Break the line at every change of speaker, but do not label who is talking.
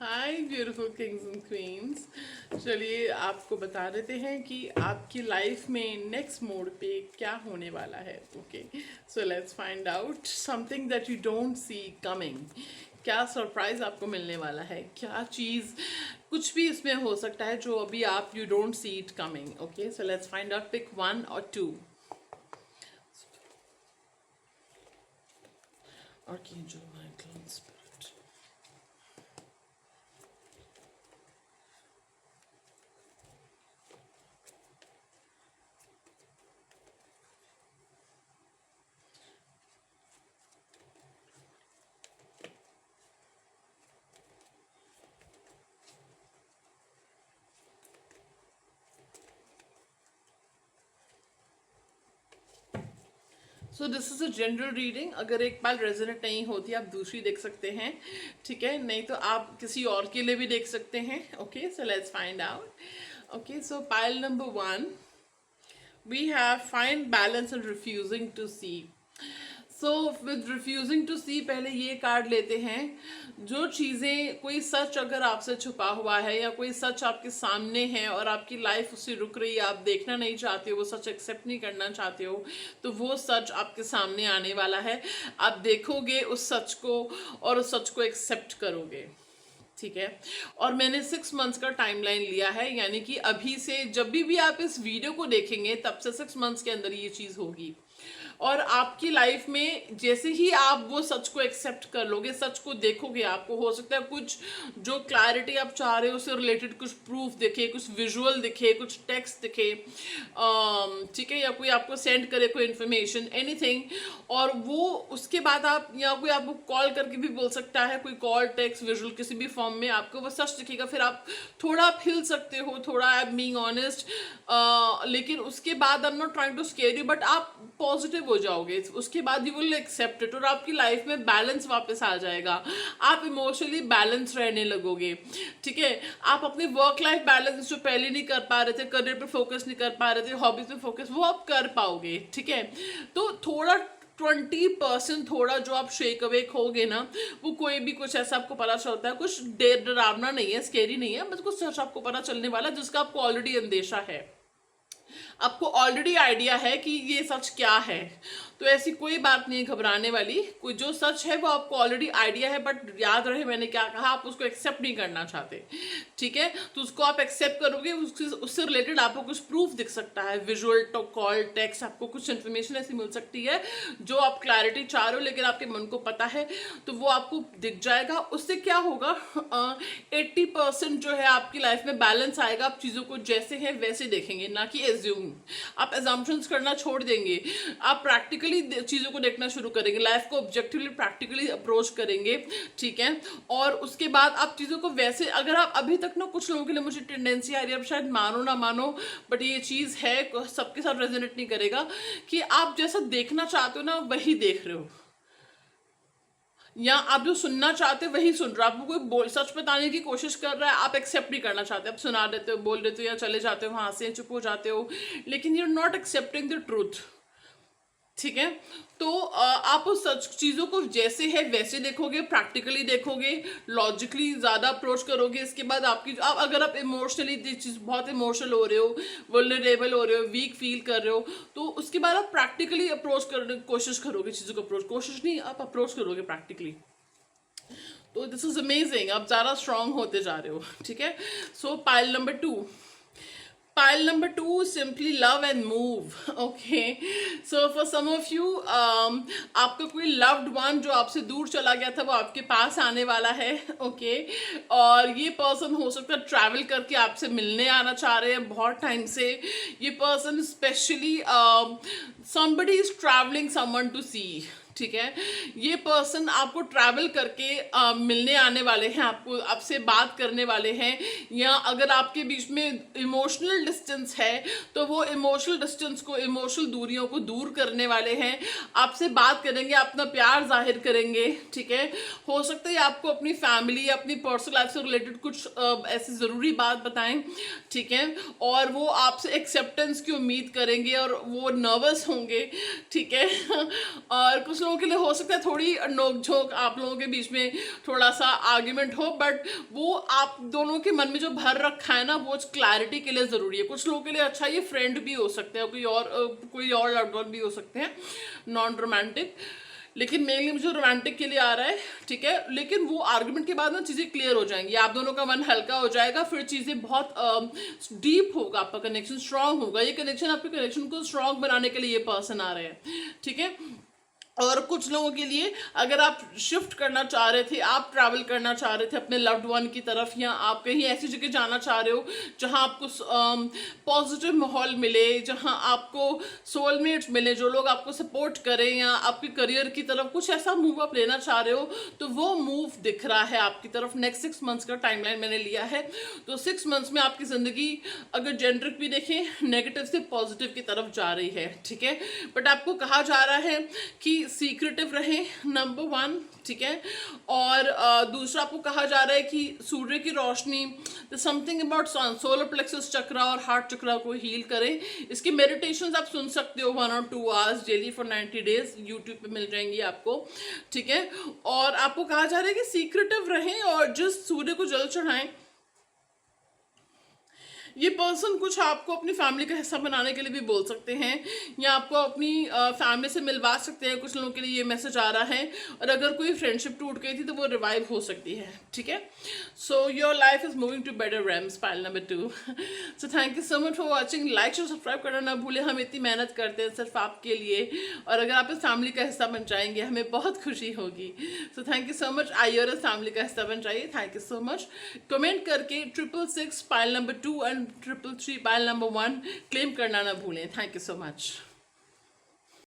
Hi beautiful Kings and queen's. चलिए आपको बता देते हैं कि आपकी लाइफ में नेक्स्ट मोड पे क्या होने वाला है। Okay, so let's find out something that you don't C coming. क्या सरप्राइज आपको मिलने वाला है, क्या चीज़, कुछ भी इसमें हो सकता है जो अभी आप you don't see it coming. Okay, so let's find out, pick 1 or 2। Archangel Michael and Spirit. So this is a general reading. अगर एक बार रेजोनेट नहीं होती आप दूसरी देख सकते हैं, ठीक है, नहीं तो आप किसी और के लिए भी देख सकते हैं। Okay, so let's find out. Okay, so pile number 1, we have find balance and refusing to see. So with refusing to see पहले ये कार्ड लेते हैं। जो चीज़ें, कोई सच अगर आपसे छुपा हुआ है या कोई सच आपके सामने है और आपकी लाइफ उससे रुक रही है, आप देखना नहीं चाहते हो, वो सच एक्सेप्ट नहीं करना चाहते हो, तो वो सच आपके सामने आने वाला है। आप देखोगे उस सच को और उस सच को एक्सेप्ट करोगे, ठीक है। और मैंने 6 मंथ्स का टाइमलाइन लिया है, यानी कि अभी से जब भी आप इस वीडियो को देखेंगे तब से 6 मंथ्स के अंदर ये चीज़ होगी। और आपकी लाइफ में जैसे ही आप वो सच को एक्सेप्ट कर लोगे, सच को देखोगे, आपको हो सकता है कुछ जो क्लैरिटी आप चाह रहे हो उससे रिलेटेड कुछ प्रूफ दिखे, कुछ विजुअल दिखे, कुछ टेक्स्ट दिखे, ठीक है, या कोई आपको सेंड करे कोई इन्फॉर्मेशन, एनीथिंग। और वो उसके बाद आप, या कोई आपको कॉल करके भी बोल सकता है, कोई कॉल, टेक्स्ट, विजुअल किसी भी फॉर्म में आपको वो सच दिखेगा। फिर आप थोड़ा हिल सकते हो, थोड़ा आई एम बीइंग ऑनेस्ट, लेकिन उसके बाद I am not trying to scare you, but आप पॉजिटिव हो जाओगे। उसके बाद यू विल एक्सेप्ट इट और आपकी लाइफ में बैलेंस वापस आ जाएगा। आप इमोशनली बैलेंस रहने लगोगे, ठीक है। आप अपने वर्क लाइफ बैलेंस जो पहले नहीं कर पा रहे थे, करियर पे फोकस नहीं कर पा रहे थे, हॉबीज पे फोकस, वो आप कर पाओगे, ठीक है। तो थोड़ा 20% थोड़ा जो आप शेक अवेक होगे ना, वो कोई भी कुछ ऐसा आपको पता चलता है, कुछ डरावना नहीं है, स्केरी नहीं है, बस कुछ सच आपको पता चलने वाला है जिसका आपको ऑलरेडी अंदेशा है, आपको ऑलरेडी आइडिया है कि ये सच क्या है। तो ऐसी कोई बात नहीं है घबराने वाली, कोई जो सच है वो आपको ऑलरेडी आइडिया है, बट याद रहे मैंने क्या कहा, आप उसको एक्सेप्ट नहीं करना चाहते, ठीक है। तो उसको आप एक्सेप्ट करोगे, उससे रिलेटेड आपको कुछ प्रूफ दिख सकता है, विजुअल, कॉल, टेक्स्ट, आपको कुछ इन्फॉर्मेशन ऐसी मिल सकती है जो आप क्लैरिटी चाह रहे हो लेकिन आपके मन को पता है, तो वो आपको दिख जाएगा। उससे क्या होगा, 80% जो है आपकी लाइफ में बैलेंस आएगा। आप चीज़ों को जैसे हैं वैसे देखेंगे, ना कि एज्यूम। आप एजम्पशंस करना छोड़ देंगे, आप प्रैक्टिकली चीज़ों को देखना शुरू करेंगे, लाइफ को ऑब्जेक्टिवली प्रैक्टिकली अप्रोच करेंगे, ठीक है। और उसके बाद आप चीज़ों को वैसे, अगर आप अभी तक ना, कुछ लोगों के लिए मुझे टेंडेंसी आ रही है, अब शायद मानो ना मानो, बट ये चीज़ है, सबके साथ रेजोनेट नहीं करेगा, कि आप जैसा देखना चाहते हो ना वही देख रहे हो, या आप जो सुनना चाहते हो वही सुन रहे हो। आपको कोई सच बताने की कोशिश कर रहा है, आप एक्सेप्ट नहीं करना चाहते, आप सुना देते हो, बोल देते हो, या चले जाते हो वहां से, चुप हो जाते हो, लेकिन you are not accepting the truth, ठीक है। तो आप उस सच चीज़ों को जैसे है वैसे देखोगे, प्रैक्टिकली देखोगे, लॉजिकली ज़्यादा अप्रोच करोगे। इसके बाद आपकी, आप अगर आप इमोशनली चीज़ बहुत इमोशनल हो रहे हो, वल्नरेबल हो रहे हो, वीक फील कर रहे हो, तो उसके बाद आप प्रैक्टिकली अप्रोच करने की कोशिश करोगे, चीज़ों को अप्रोच, कोशिश नहीं, आप अप्रोच करोगे प्रैक्टिकली। तो दिस इज अमेजिंग, आप ज़्यादा स्ट्रांग होते जा रहे हो, ठीक है। सो pile number 2, pile number 2, simply love and move. Okay, so for some of you, आपका कोई loved one जो आपसे दूर चला गया था वो आपके पास आने वाला है, okay। और ये पर्सन हो सकता है ट्रैवल करके आपसे मिलने आना चाह रहे हैं बहुत टाइम से। ये person specially somebody is traveling someone to see, ठीक है। ये पर्सन आपको ट्रैवल करके मिलने आने वाले हैं, आपको आपसे बात करने वाले हैं, या अगर आपके बीच में इमोशनल डिस्टेंस है तो वो इमोशनल डिस्टेंस को, इमोशनल दूरियों को दूर करने वाले हैं, आपसे बात करेंगे, अपना प्यार जाहिर करेंगे, ठीक है। हो सकता है आपको अपनी फैमिली, अपनी पर्सनल लाइफ से रिलेटेड कुछ ऐसी ज़रूरी बात बताएं, ठीक है। और वो आपसे एक्सेप्टेंस की उम्मीद करेंगे और वो नर्वस होंगे, ठीक है। और कुछ लोगों के लिए हो सकता है थोड़ी नोक झोंक, आप लोगों के बीच में थोड़ा सा आर्ग्यूमेंट हो, बट वो आप दोनों के मन में जो भर रखा है ना, वो क्लैरिटी के लिए ज़रूरी है। कुछ लोगों के लिए अच्छा ये फ्रेंड भी हो सकते हैं, कोई और लव्ड वन भी हो सकते हैं, नॉन रोमांटिक, लेकिन मेनली मुझे रोमांटिक के लिए आ रहा है, ठीक है। लेकिन वो आर्गुमेंट के बाद ना चीज़ें क्लियर हो जाएंगी, आप दोनों का मन हल्का हो जाएगा, फिर चीज़ें बहुत डीप होगा, आपका कनेक्शन स्ट्रांग होगा। ये कनेक्शन, आपके कनेक्शन को स्ट्रांग बनाने के लिए ये पर्सन आ रहे हैं, ठीक है। और कुछ लोगों के लिए अगर आप शिफ्ट करना चाह रहे थे, आप ट्रैवल करना चाह रहे थे अपने लव्ड वन की तरफ, या आप कहीं ऐसी जगह जाना चाह रहे हो जहां आपको पॉजिटिव माहौल मिले, जहां आपको सोलमेट्स मिले, जो लोग आपको सपोर्ट करें, या आपके करियर की तरफ कुछ ऐसा मूव आप लेना चाह रहे हो, तो वो मूव दिख रहा है आपकी तरफ। नेक्स्ट 6 मंथ्स का टाइमलाइन मैंने लिया है, तो 6 मंथ्स में आपकी ज़िंदगी अगर जेंडरिक भी देखें, नेगेटिव से पॉजिटिव की तरफ जा रही है, ठीक है। बट आपको कहा जा रहा है कि सीक्रेटिव रहे, नंबर 1, ठीक है। और दूसरा आपको कहा जा रहा है कि सूर्य की रोशनी, समथिंग अबाउट सोलर प्लेक्सस चक्र और हार्ट चक्र को हील करें। इसकी मेडिटेशंस आप सुन सकते हो 1 और 2 hours daily for 90 days, YouTube पे मिल जाएंगी आपको, ठीक है। और आपको कहा जा रहा है कि सीक्रेटिव रहें और जिस सूर्य को जल चढ़ाएं। ये पर्सन कुछ आपको अपनी फैमिली का हिस्सा बनाने के लिए भी बोल सकते हैं, या आपको अपनी फैमिली से मिलवा सकते हैं। कुछ लोगों के लिए ये मैसेज आ रहा है, और अगर कोई फ्रेंडशिप टूट गई थी तो वो रिवाइव हो सकती है, ठीक है। So your life is moving to better realms, pile number 2। So thank you so much for watching. Like और सब्सक्राइब करना ना भूलें, हम इतनी मेहनत करते हैं सिर्फ आपके लिए, और अगर आप इस फैमिली का हिस्सा बन जाएंगे हमें बहुत खुशी होगी। सो थैंक यू सो मच, आइए और इस फैमिली का हिस्सा बन जाइए। Thank you so much. Comment करके 666 pile number 2 and 333 pile number 1 claim करना ना भूलें। Thank you so much.